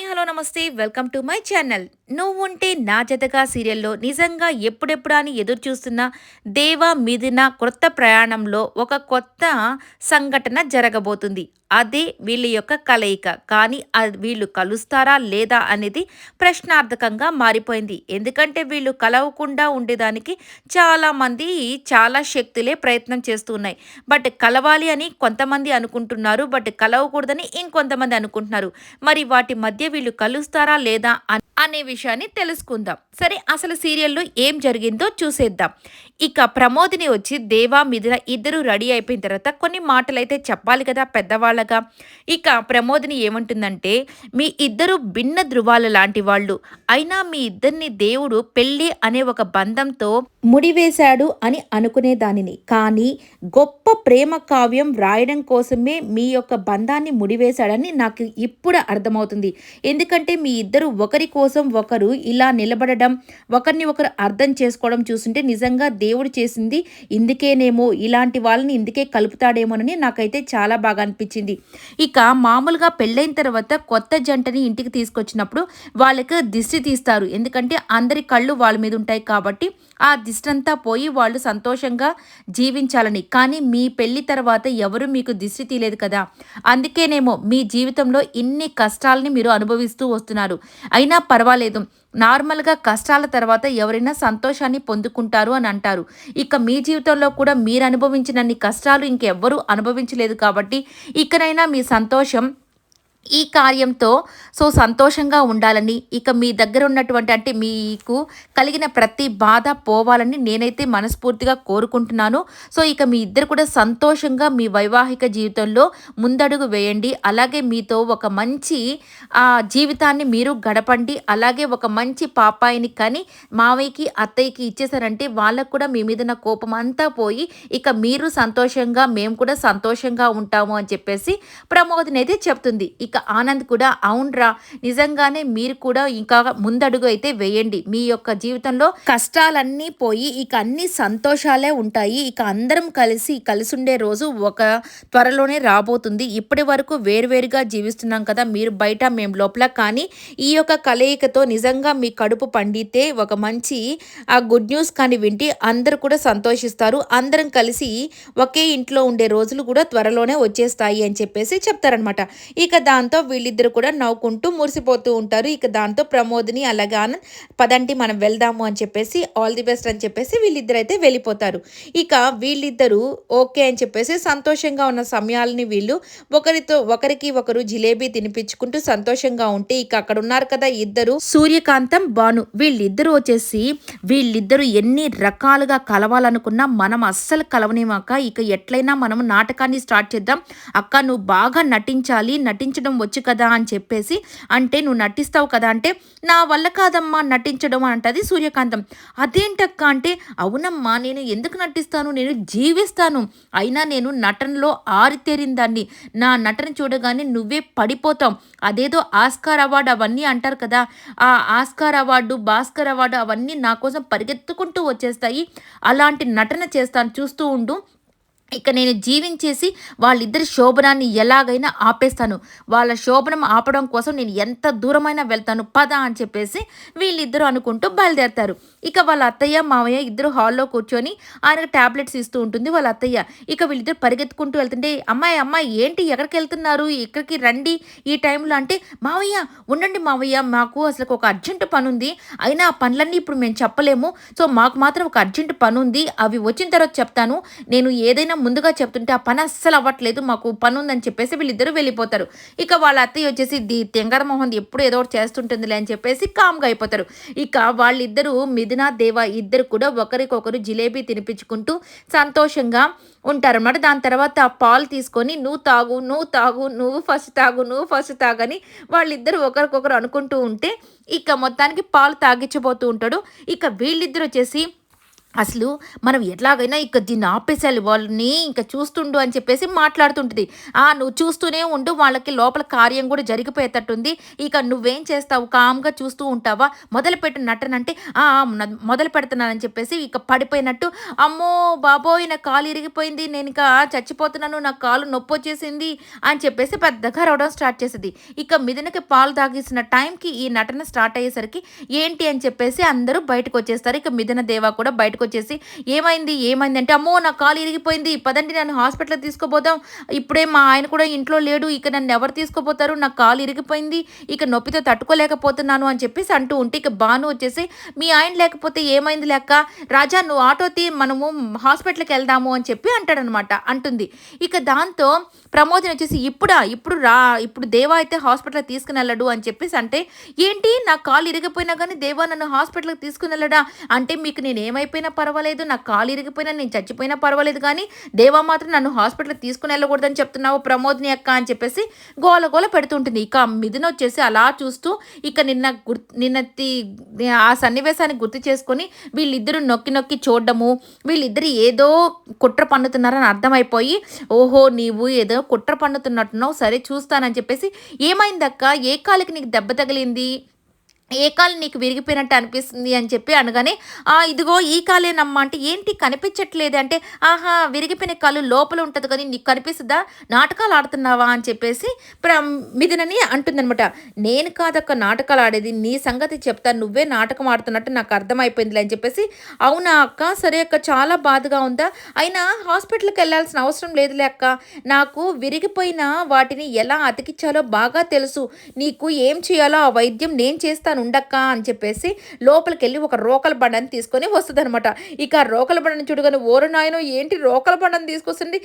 Hello నమస్తే welcome to my channel. నువ్వుంటే నా జతగా సీరియల్లో నిజంగా ఎప్పుడెప్పుడా అని ఎదురు చూస్తున్న దేవా మిథున కొత్త ప్రయాణంలో ఒక కొత్త సంఘటన జరగబోతుంది. అదే వీళ్ళ యొక్క కలయిక. కానీ వీళ్ళు కలుస్తారా లేదా అనేది ప్రశ్నార్థకంగా మారిపోయింది. ఎందుకంటే వీళ్ళు కలవకుండా ఉండేదానికి చాలామంది చాలా శక్తులే ప్రయత్నం చేస్తున్నాయి. బట్ కలవాలి అని కొంతమంది అనుకుంటున్నారు. బట్ కలవకూడదని ఇంకొంతమంది అనుకుంటున్నారు. మరి వాటి మధ్య వీళ్ళు కలుస్తారా లేదా అనే విషయాన్ని తెలుసుకుందాం. సరే, అసలు సీరియల్లో ఏం జరిగిందో చూసేద్దాం. ఇక ప్రమోదిని వచ్చి దేవా మిథున ఇద్దరు రెడీ అయిపోయిన తర్వాత కొన్ని మాటలైతే చెప్పాలి కదా పెద్దవాళ్ళగా. ఇక ప్రమోదిని ఏమంటుందంటే, మీ ఇద్దరు భిన్న ధృవాలు లాంటి వాళ్ళు, అయినా మీ ఇద్దరిని దేవుడు పెళ్ళి అనే ఒక బంధంతో ముడివేశాడు అని అనుకునేదానిని. కానీ గొప్ప ప్రేమ కావ్యం రాయడం కోసమే మీ యొక్క బంధాన్ని ముడివేశాడని నాకు ఇప్పుడు అర్థమవుతుంది. ఎందుకంటే మీ ఇద్దరు ఒకరి కోసం ఒకరు ఇలా నిలబడడం, ఒకరిని ఒకరు అర్థం చేసుకోవడం చూస్తుంటే నిజంగా దేవుడు చేసింది ఇందుకేనేమో, ఇలాంటి వాళ్ళని ఇందుకే కలుపుతాడేమోనని నాకైతే చాలా బాగా అనిపించింది. ఇక మామూలుగా పెళ్ళైన తర్వాత కొత్త జంటని ఇంటికి తీసుకొచ్చినప్పుడు వాళ్ళకి దిష్టి తీస్తారు. ఎందుకంటే అందరి కళ్ళు వాళ్ళ మీద ఉంటాయి కాబట్టి ఆ దిష్టి అంతా పోయి వాళ్ళు సంతోషంగా జీవించాలని. కానీ మీ పెళ్లి తర్వాత ఎవరు మీకు దిష్టి తీయలేదు కదా, అందుకేనేమో మీ జీవితంలో ఇన్ని కష్టాలని మీరు అనుభవిస్తూ వస్తున్నారు. అయినా పర్వాలేదు, నార్మల్గా కష్టాల తర్వాత ఎవరైనా సంతోషాన్ని పొందుకుంటారు అని అంటారు. ఇక మీ జీవితంలో కూడా మీరు అనుభవించినన్ని కష్టాలు ఇంకెవ్వరూ అనుభవించలేదు కాబట్టి ఇకనైనా మీ సంతోషం ఈ కార్యంతో సంతోషంగా ఉండాలని, ఇక మీ దగ్గర ఉన్నటువంటి అంటే మీకు కలిగిన ప్రతి బాధ పోవాలని నేనైతే మనస్ఫూర్తిగా కోరుకుంటున్నాను. ఇక మీ ఇద్దరు కూడా సంతోషంగా మీ వైవాహిక జీవితంలో ముందడుగు వేయండి. అలాగే మీతో ఒక మంచి జీవితాన్ని మీరు గడపండి. అలాగే ఒక మంచి పాపాయిని కానీ మావయ్యకి అత్తయ్యకి ఇచ్చేసారంటే వాళ్ళకు కూడా మీ మీద ఉన్న కోపం అంతా పోయి ఇక మీరు సంతోషంగా మేము కూడా సంతోషంగా ఉంటాము అని చెప్పేసి ప్రమోదిని అయితే చెప్తుంది. ఇక ఆనంద్ కూడా అవునరా, నిజంగానే మీరు కూడా ఇంకా ముందడుగు అయితే వేయండి. మీ యొక్క జీవితంలో కష్టాలన్నీ పోయి ఇక అన్ని సంతోషాలే ఉంటాయి. ఇక అందరం కలిసి ఉండే రోజు ఒక త్వరలోనే రాబోతుంది. ఇప్పటి వరకు వేరువేరుగా జీవిస్తున్నాం కదా, మీరు బయట మేము లోపల. కానీ ఈ యొక్క కలయికతో నిజంగా మీ కడుపు పండితే ఒక మంచి గుడ్ న్యూస్ కానీ వింటే అందరూ కూడా సంతోషిస్తారు. అందరం కలిసి ఒకే ఇంట్లో ఉండే రోజులు కూడా త్వరలోనే వచ్చేస్తాయి అని చెప్పేసి చెప్తారనమాట. ఇక దాంతో వీళ్ళిద్దరు కూడా నవ్వుకుంటూ మురిసిపోతూ ఉంటారు. ఇక దాంతో ప్రమోదిని అలాగే ఆనంద్ పదండి మనం వెళ్దాము అని చెప్పేసి ఆల్ ది బెస్ట్ అని చెప్పేసి వీళ్ళిద్దరు అయితే వెళ్ళిపోతారు. ఇక వీళ్ళిద్దరూ ఓకే అని చెప్పేసి సంతోషంగా ఉన్న సమయాలని వీళ్ళు ఒకరికి ఒకరు జిలేబీ తినిపించుకుంటూ సంతోషంగా ఉంటే ఇక అక్కడ ఉన్నారు కదా ఇద్దరు, సూర్యకాంతం భాను, వీళ్ళిద్దరు ఎన్ని రకాలుగా కలవాలనుకున్నా మనం అస్సలు కలవనేమాక. ఇక ఎట్లయినా మనం నాటకాన్ని స్టార్ట్ చేద్దాం. అక్క నువ్వు బాగా నటించడం వచ్చు కదా అని చెప్పేసి అంటే, నువ్వు నటిస్తావు కదా అంటే, నా వల్ల కాదమ్మా నటించడం అంటది సూర్యకాంతం. అదేంటక్క అంటే, అవునమ్మా నేను ఎందుకు నటిస్తాను, నేను జీవిస్తాను. అయినా నేను నటనలో ఆరితేరిందాన్ని. నా నటన చూడగానే నువ్వే పడిపోతావు. అదేదో ఆస్కార్ అవార్డు అవన్నీ అంటారు కదా, ఆ ఆస్కార్ అవార్డు భాస్కర్ అవార్డు అవన్నీ నా కోసం పరిగెత్తుకుంటూ వచ్చేస్తాయి. అలాంటి నటన చేస్తాను, చూస్తూ ఉండు. ఇక నేను జీవించేసి వాళ్ళిద్దరి శోభనాన్ని ఎలాగైనా ఆపేస్తాను. వాళ్ళ శోభనం ఆపడం కోసం నేను ఎంత దూరమైనా వెళ్తాను పద అని చెప్పేసి వీళ్ళిద్దరూ అనుకుంటూ బయలుదేరతారు. ఇక వాళ్ళ అత్తయ్య మావయ్య ఇద్దరు హాల్లో కూర్చొని ఆయనకు ట్యాబ్లెట్స్ ఇస్తూ ఉంటుంది వాళ్ళ అత్తయ్య. ఇక వీళ్ళిద్దరు పరిగెత్తుకుంటూ వెళ్తుంటే, అమ్మాయి ఏంటి ఎక్కడికి వెళ్తున్నారు, ఇక్కడికి రండి ఈ టైంలో అంటే, మావయ్య ఉండండి మావయ్య, మాకు అసలు ఒక అర్జెంటు పని ఉంది. అయినా ఆ పనులన్నీ ఇప్పుడు మేము చెప్పలేము. మాకు మాత్రం ఒక అర్జెంటు పని ఉంది, అవి వచ్చిన తర్వాత చెప్తాను. నేను ఏదైనా ముందుగా చెప్తుంటే ఆ పని అస్సలు అవ్వట్లేదు, మాకు పని ఉందని చెప్పేసి వీళ్ళిద్దరూ వెళ్ళిపోతారు. ఇక వాళ్ళ అత్తయ్య వచ్చేసి తెంగర మొహం ఎప్పుడు ఏదో ఒకటి చేస్తుంటుందిలే అని చెప్పేసి కామ్గా అయిపోతారు. ఇక వాళ్ళిద్దరూ మిథున దేవ ఇద్దరు కూడా ఒకరికొకరు జిలేబీ తినిపించుకుంటూ సంతోషంగా ఉంటారన్నమాట. దాని తర్వాత పాలు తీసుకొని నువ్వు తాగు నువ్వు ఫస్ట్ తాగని వాళ్ళిద్దరు ఒకరికొకరు అనుకుంటూ ఉంటే ఇక మొత్తానికి పాలు తాగించబోతూ ఉంటాడు. ఇక వీళ్ళిద్దరు వచ్చేసి అసలు మనం ఎట్లాగైనా ఇక దీన్ని ఆపేసేయాలి వాళ్ళని ఇంక చూస్తుండు అని చెప్పేసి మాట్లాడుతుంటది. నువ్వు చూస్తూనే ఉండు వాళ్ళకి లోపల కార్యం కూడా జరిగిపోయేటట్టుంది. ఇక నువ్వేం చేస్తావు కామ్‌గా చూస్తూ ఉంటావా? మొదలుపెట్టు నటన అంటే ఆ! ఆ! మొదలు పెడుతున్నానని చెప్పేసి ఇక పడిపోయినట్టు అమ్మో బాబోయ్! నా కాలు ఇరిగిపోయింది. నేనిక చచ్చిపోతున్నాను. నా కాలు నొప్పొచ్చేసింది అని చెప్పేసి పెద్దగా అరవడం స్టార్ట్ చేసేది. ఇక మిథునకి పాలు తాగిసిన టైంకి ఈ నటన స్టార్ట్ అయ్యేసరికి ఏంటి అని చెప్పేసి అందరూ బయటకొచ్చేస్తారు. ఇక మిథున దేవ కూడా బయటకొచ్చేసి "ఏమైంది? ఏమైంది?" అంటే, "అమ్మో! నా కాలు ఇరిగిపోయింది. పదండి నన్ను హాస్పిటల్‌కి తీసుకుపోదాం. ఇప్పుడే మా ఆయన కూడా ఇంట్లో లేడు. ఇక నన్నెవరు తీసుకుపోతారు? నా కాలు ఇరిగిపోయింది. ఇక నొప్పితో తట్టుకోలేకపోతున్నాను" అని చెప్పేసి అంటూ ఉంటే, ఇక భాను వచ్చేసి, "మీ ఆయన లేకపోతే ఏమైందిలే అక్క. రాజా నువ్వు ఆటో తీ మనము హాస్పిటల్‌కెళ్దాము" అని చెప్పి అంటుంది. ఇక దాంతో ప్రమోదిని వచ్చేసి, "ఇప్పుడా? ఇప్పుడు రా. ఇప్పుడు దేవా అయితే హాస్పిటల్‌కి తీసుకొనెళ్ళడు" అని చెప్పేసి అంటే, "ఏంటి నా కాలు ఇరిగిపోయినా గానీ దేవా నన్ను హాస్పిటల్‌కి తీసుకొనెళ్ళడా? అంటే మీకు నేనేమైపోయినా పర్వాలేదు, నా కాలు ఇరిగిపోయినా, నేను చచ్చిపోయినా పర్వాలేదు కానీ, దేవా మాత్రం నన్ను హాస్పిటల్‌కి తీసుకొనెళ్ళకూడదని చెప్తున్నావు ప్రమోదిని అక్క" అని చెప్పేసి గోల గోల పెడుతుంటుంది. ఇక మిథున వచ్చేసి అలా చూస్తూ ఇక నిన్నటి ఆ సన్నివేశాన్ని గుర్తు చేసుకొని వీళ్ళిద్దరూ నొక్కి నొక్కి చూడడము, వీళ్ళిద్దరు ఏదో కుట్ర పన్నుతున్నారని అర్థమైపోయి, "ఓహో! నీవు ఏదో కుట్ర పన్నుతున్నట్టున్నావు. సరే చూస్తానని" చెప్పేసి, "ఏమైందక్కా? ఏ కాలికి నీకు దెబ్బ తగిలింది? ఏ కాలు నీకు విరిగిపోయినట్టు అనిపిస్తుంది" అని చెప్పి అనగానే, ఇదిగో ఈ కాలేనమ్మా" అంటే, "ఏంటి కనిపించట్లేదే" అంటే, "ఆహా! విరిగిపోయిన కాలు లోపల ఉంటది కానీ నీకు కనిపిస్తదా? నాటకాలు ఆడుతున్నావా?" అని చెప్పేసి మిథునని అంటుందనమాట. "నేను కాదక్క నాటకాలు ఆడేది. నీ సంగతి చెప్తాను. నువ్వే నాటకం ఆడుతున్నట్టు నాకు అర్థమైపోయిందిలే" అని చెప్పేసి, "అవునా అక్క? సరే అక్క. చాలా బాధగా ఉందా? అయినా హాస్పిటల్‌కి వెళ్ళాల్సిన అవసరం లేదులే అక్క. నాకు విరిగిపోయిన వాటిని ఎలా అతికించాలో బాగా తెలుసు. నీకు ఏం చేయాలో ఆ వైద్యం నేను చేస్తాను ఉండక్క" అని చెప్పేసి లోపలికెళ్ళి ఒక రోకల బండని తీసుకొని వస్తదనమాట. ఇక ఆ రోకల బండని చూడగానే, "ఓరి నాయనో! ఏంటి రోకల బండని తీసుకొస్తుంది?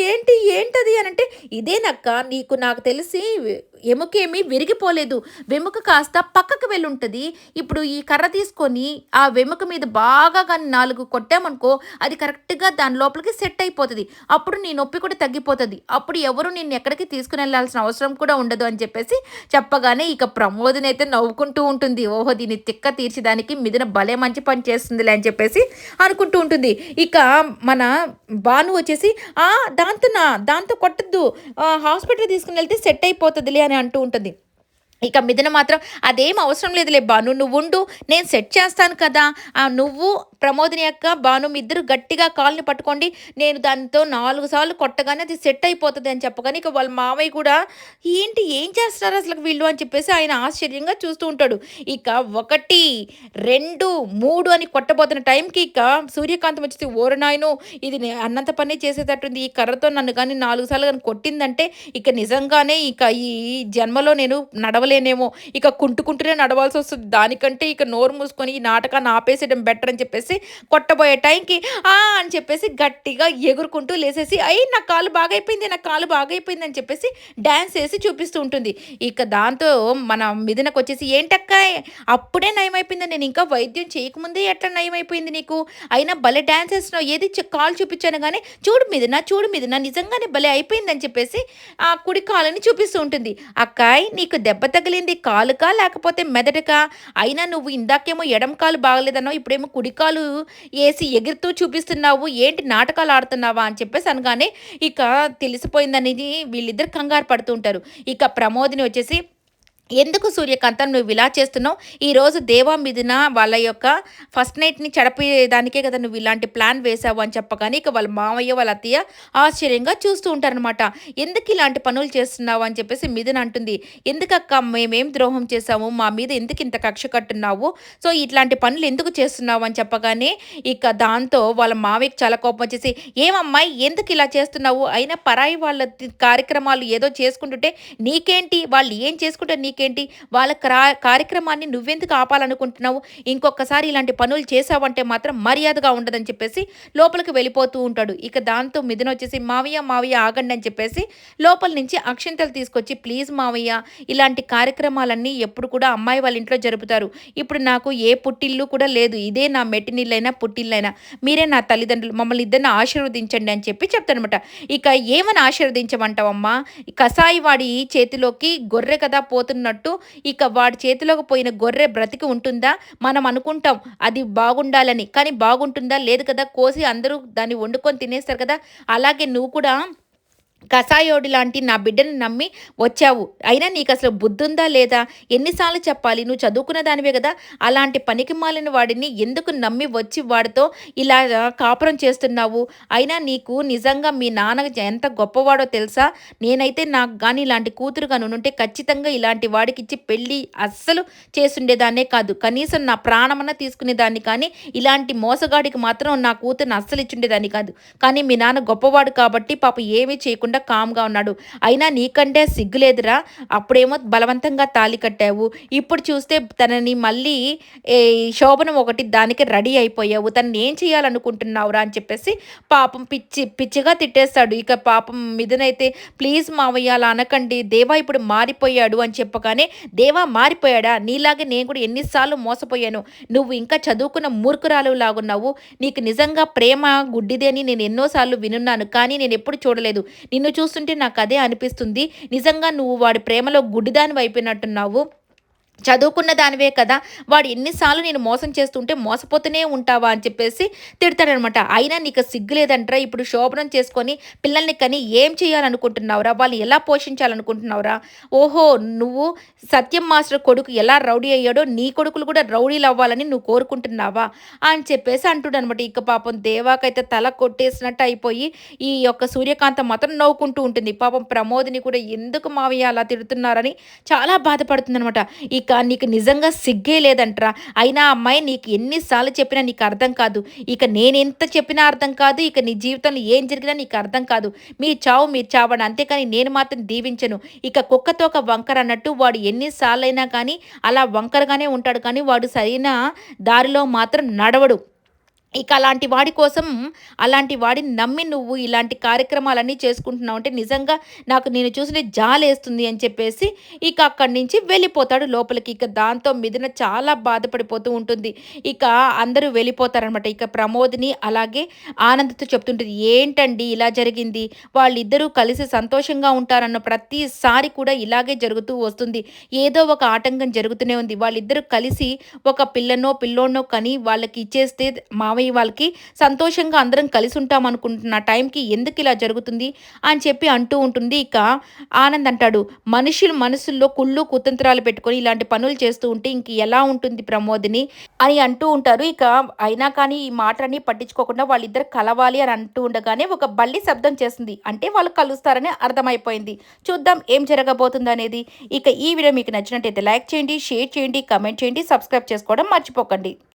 ఏంటది?" అనంటే, "ఇదేనక్క నీకు నాకు తెలిసి ఎముకేమీ విరిగిపోలేదు. వెముక కాస్త పక్కకు వెళ్ళుంటది. ఇప్పుడు ఈ కర్ర తీసుకొని ఆ వెముక మీద బాగా గాని 4 కొట్టామనుకో అది కరెక్ట్‌గా దాని లోపలికి సెట్ అయిపోతది. అప్పుడు నీ నొప్పి కూడా తగ్గిపోతది. అప్పుడు ఎవరు నిన్నెక్కడికి తీసుకొనెళ్ళాల్సిన అవసరం కూడా ఉండదు" అని చెప్పేసి చెప్పగానే ఇక ప్రమోదినైతే నవ్వుకుంటూ ఉంటుంది. ఓహో! దీన్ని తిక్క తీర్చడానికి మిథున భలే మంచి పని చేస్తుందిలే అని చెప్పేసి అనుకుంటూ ఉంటుంది. ఇక మన భాను వచ్చేసి, దాంతో కొట్టొద్దు. హాస్పిటల్‌కి తీసుకొనెళ్తే సెట్ అయిపోతదిలే" అని అంటూ ఉంటుంది. ఇక మిథున మాత్రం, "అదేం అవసరం లేదులే భాను నువ్వుండు. నేను సెట్ చేస్తాను కదా! నువ్వు, ప్రమోదిని అక్క, భాను మీ ఇద్దరు గట్టిగా కాలుని పట్టుకోండి. నేను దాంతో 4 సార్లు కొట్టగానే అది సెట్ అయిపోతది" అని చెప్పగానే ఇక వాళ్ళ మావయ్య కూడా, "ఏంటి ఏం చేస్తున్నారు అసలు వీళ్ళు" అని చెప్పేసి ఆయన ఆశ్చర్యంగా చూస్తూ ఉంటాడు. ఇక 1, 2, 3 అని కొట్టబోతున్న టైంకి ఇక సూర్యకాంతం వచ్చేసి, "ఓరి నాయనో! ఇది అన్నంత పనే చేసేటట్టుంది. ఈ కర్రతో నన్ను గాని 4 సార్లు గాని కొట్టిందంటే ఇక నిజంగానే ఇక ఈ జన్మలో నేను నడవలేనేమో. ఇక కుంటూనే నడవాల్సొస్తది. దానికంటే ఇక నోరు మూసుకొని ఈ నాటకాన్ని ఆపేసేయడం బెటర్" అని చెప్పేసి కొట్టబోయే టైంకి అని చెప్పేసి గట్టిగా ఎగురుకుంటూ లేసేసి, నా కాలు బాగైపోయింది, నా కాలు బాగైపోయింది" అని చెప్పేసి డాన్స్ ఏసి చూపిస్తూ ఉంటుంది. ఇక దాంతో మన మిథునకొచ్చేసి, "ఏంటక్కాయ్ అప్పుడే నయమైపోయిందా? నేను ఇంకా వైద్యం చేయకముందే ఎట్లా నయమైపోయింది నీకు? అయినా భలే డాన్స్ ఏస్తున్నావు. ఏది కాలు చూపించాను గానీ, చూడు మిథున నిజంగానే భలే అయిపోయిందని" చెప్పేసి ఆ కుడి కాలుని చూపిస్తూ ఉంటుంది. "అక్కాయ్ నీకు దెబ్బ తగిలింది కాలుకా లేకపోతే మెదడుకా? అయినా నువ్వు ఇందాకేమో ఎడమ కాలు బాగలేదన్నావు. ఇప్పుడేమో కుడి కాలు ఏసి ఎగురుతూ చూపిస్తున్నావు. ఏంటి నాటకాలు ఆడుతున్నావా?" అని చెప్పేసి అనగానే ఇక తెలిసిపోయిందనేది వీళ్ళిద్దరు కంగారు పడుతూ ఉంటారు. ఇక ప్రమోదిని వచ్చేసి, "ఎందుకు సూర్యకాంతం నువ్విలా చేస్తున్నావు? ఈరోజు దేవా మిథున వాళ్ళ యొక్క ఫస్ట్ నైట్‌ని చెడపేయడానికే కదా నువ్వు ఇలాంటి ప్లాన్ వేశావు" అని చెప్పగానే ఇక వాళ్ళ మావయ్య, వాళ్ళ అత్తయ్య ఆశ్చర్యంగా చూస్తూ ఉంటారనమాట. "ఎందుకు ఇలాంటి పనులు చేస్తున్నావు?" అని చెప్పేసి మిథున అంటుంది. "ఎందుకక్కా మేమేం ద్రోహం చేశాము? మా మీద ఎందుకింత కక్ష కట్టున్నావు? సో, ఇట్లాంటి పనులు ఎందుకు చేస్తున్నావు?" అని చెప్పగానే ఇక దాంతో వాళ్ళ మావయ్యకి చాలా కోపం వచ్చేసి, "ఏమమ్మాయి ఎందుకిలా చేస్తున్నావు? అయినా పరాయి వాళ్ళ కార్యక్రమాలు ఏదో చేసుకుంటుంటే నీకేంటి? వాళ్ళు ఏం చేసుకుంటే నీకేంటి? వాళ్ళ కార్యక్రమాన్ని నువ్వెందుకు ఆపాలనుకుంటున్నావు? ఇంకొకసారి ఇలాంటి పనులు చేశావంటే మాత్రం మర్యాదగా ఉండదని" చెప్పేసి లోపలికి వెళ్ళిపోతూ ఉంటాడు. ఇక దాంతో మిథున వచ్చేసి, "మావయ్య ఆగండి" అని చెప్పేసి లోపల నుంచి అక్షింతలు తీసుకొచ్చి, "ప్లీజ్ మావయ్య ఇలాంటి కార్యక్రమాలన్నీ ఎప్పుడు కూడా అమ్మాయి వాళ్ళ ఇంట్లో జరుపుతారు. ఇప్పుడు నాకు ఏ పుట్టిల్లు కూడా లేదు. ఇదే నా మెట్టినిల్లైనా పుట్టిల్లైనా. మీరే నా తల్లిదండ్రులు. మమ్మల్ని ఇద్దరిని ఆశీర్వదించండి" అని చెప్పి చెప్తానమాట. ఇక ఏమని ఆశీర్వదించమంటావమ్మా? కసాయి వాడి చేతిలోకి గొర్రె కదా పోతున్న అంటున్నట్టు ఇక వాడి చేతిలోకి పోయిన గొర్రె బ్రతికి ఉంటుందా? మనం అనుకుంటాం అది బాగుండాలని. కానీ బాగుంటుందా? లేదు కదా! కోసి అందరూ దాన్ని వండుకొని తినేస్తారు కదా! అలాగే నువ్వు కూడా కసాయోడి లాంటి నా బిడ్డని నమ్మి వచ్చావు. అయినా నీకసలు బుద్ధుందా లేదా? ఎన్ని సార్లు చెప్పాలి? నువ్వు చదువుకున్న దానివే గదా! అలాంటి పనికిమాలిన వాడిని ఎందుకు నమ్మి వచ్చి వాడితో ఇలా కాపురం చేస్తున్నావు? అయినా నీకు నిజంగా మీ నాన్న ఎంత గొప్పవాడో తెలుసా? నేనైతే నాకు గాని ఇలాంటి కూతురు గానుంటే ఖచ్చితంగా ఇలాంటి వాడికిచ్చి పెళ్లి అస్సలు చేసుండేదాన్నే కాదు. కనీసం నా ప్రాణమన్నా తీసుకునేదాన్ని కానీ, ఇలాంటి మోసగాడికి మాత్రం నా కూతురిని అస్సలు ఇచ్చుండేదాన్ని కాదు. కానీ మీ నాన్న గొప్పవాడు కాబట్టి పాపం ఏమీ చేయకుండా కామ్‌గా ఉన్నాడు. అయినా నీకంటే సిగ్గులేదురా? అప్పుడేమో బలవంతంగా తాళి కట్టావు. ఇప్పుడు చూస్తే తనని మళ్ళీ ఈ శోభనం ఒకటి దానికి రెడీ అయిపోయావు. తనని ఏం చేయాలనుకుంటున్నావురా? అని చెప్పేసి పాపం పిచ్చిగా తిట్టేస్తాడు. ఇక పాపం మిథునైతే ప్లీజ్ మావయ్య అలా అనకండి. దేవా ఇప్పుడు మారిపోయాడు అని చెప్పగానే దేవా మారిపోయాడా? నీలాగే నేను కూడా ఎన్ని సార్లు మోసపోయాను. నువ్వు ఇంకా చదువుకున్న మూర్ఖురాలులాగున్నావు. నీకు నిజంగా ప్రేమ గుడ్డిది అని నేను ఎన్నో సార్లు వినున్నాను. కానీ నేనెప్పుడు చూడలేదు. నిన్ను చూస్తుంటే నాకదే అనిపిస్తుంది. నిజంగా నువ్వు వాడి ప్రేమలో గుడ్డిదానివైపోయినట్టున్నావు. చదువుకున్న దానివే కదా! వాడు ఎన్ని సార్లు నేను మోసం చేస్తుంటే మోసపోతూనే ఉంటావా? అని చెప్పేసి తిడతాడనమాట. అయినా నీకు సిగ్గు లేదంట్రా? ఇప్పుడు శోభనం చేసుకొని పిల్లల్ని కని ఏం చేయాలనుకుంటున్నావురా? వాళ్ళని ఎలా పోషించాలనుకుంటున్నావురా? ఓహో! నువ్వు సత్యం మాస్టర్ కొడుకు ఎలా రౌడీ అయ్యాడో నీ కొడుకులు కూడా రౌడీలవ్వాలని నువ్వు కోరుకుంటున్నావా? అని చెప్పేసి అంటాడనమాట. ఇక పాపం దేవాకైతే తల కొట్టేసినట్టు అయిపోయి ఈ యొక్క సూర్యకాంతం మాత్రం నవ్వుకుంటూ ఉంటుంది. పాపం ప్రమోదిని కూడా ఎందుకు మావయ్య అలా తిడుతున్నారని చాలా బాధపడుతుందనమాట. ఇక నీకు నిజంగా సిగ్గే లేదంట్రా. అయినా ఆ అమ్మాయి నీకు ఎన్ని సార్లు చెప్పినా నీకు అర్థం కాదు. ఇక నేనెంత చెప్పినా అర్థం కాదు. ఇక నీ జీవితంలో ఏం జరిగినా నీకు అర్థం కాదు. మీ చావు మీరు చావండి. అంతేకాని నేను మాత్రం దీవించను. ఇక కుక్కతోక వంకర అన్నట్టు వాడు ఎన్ని సార్లైనా కానీ అలా వంకరగానే ఉంటాడు కానీ వాడు సరైన దారిలో మాత్రం నడవడు. ఇక అలాంటి వాడి కోసం, అలాంటి వాడిని నమ్మి నువ్వు ఇలాంటి కార్యక్రమాలన్నీ చేసుకుంటున్నావు అంటే నిజంగా నాకు నిన్ను చూస్తుంటే జాలేస్తుంది అని చెప్పేసి ఇక అక్కడి నుంచి వెళ్ళిపోతాడు లోపలికి. ఇక దాంతో మిథున చాలా బాధపడిపోతూ ఉంటుంది. ఇక అందరూ వెళ్ళిపోతారనమాట. ఇక ప్రమోదిని అలాగే ఆనంద్‌తో చెప్తుంటది. ఏంటండి ఇలా జరిగింది? వాళ్ళిద్దరూ కలిసి సంతోషంగా ఉంటారన్న ప్రతిసారి కూడా ఇలాగే జరుగుతూ వస్తుంది. ఏదో ఒక ఆటంకం జరుగుతూనే ఉంది. వాళ్ళిద్దరూ కలిసి ఒక పిల్లోడినో కని వాళ్ళకి ఇచ్చేస్తే మావయ్య వాళ్ళకి సంతోషంగా అందరం కలిసి ఉంటాం అనుకుంటున్న టైంకి ఎందుకు ఇలా జరుగుతుంది అని చెప్పి అంటూ ఉంటుంది. ఇక ఆనంద్ అంటాడు, మనుషులు మనసుల్లో కుళ్ళు కుతంత్రాలు పెట్టుకొని ఇలాంటి పనులు చేస్తూ ఉంటే ఇంక ఎలా ఉంటుంది ప్రమోదిని అని అంటూ ఉంటారు. ఇక అయినా కానీ ఈ మాటలన్నీ పట్టించుకోకుండా వాళ్ళిద్దరు కలవాలి అని అంటూ ఉండగానే ఒక బల్లి శబ్దం చేస్తుంది. అంటే వాళ్ళు కలుస్తారని అర్థమైపోయింది. చూద్దాం ఏం జరగబోతుంది అనేది. ఇక ఈ వీడియో మీకు నచ్చినట్టయితే లైక్ చేయండి, షేర్ చేయండి, కమెంట్ చేయండి, సబ్స్క్రైబ్ చేసుకోవడం మర్చిపోకండి.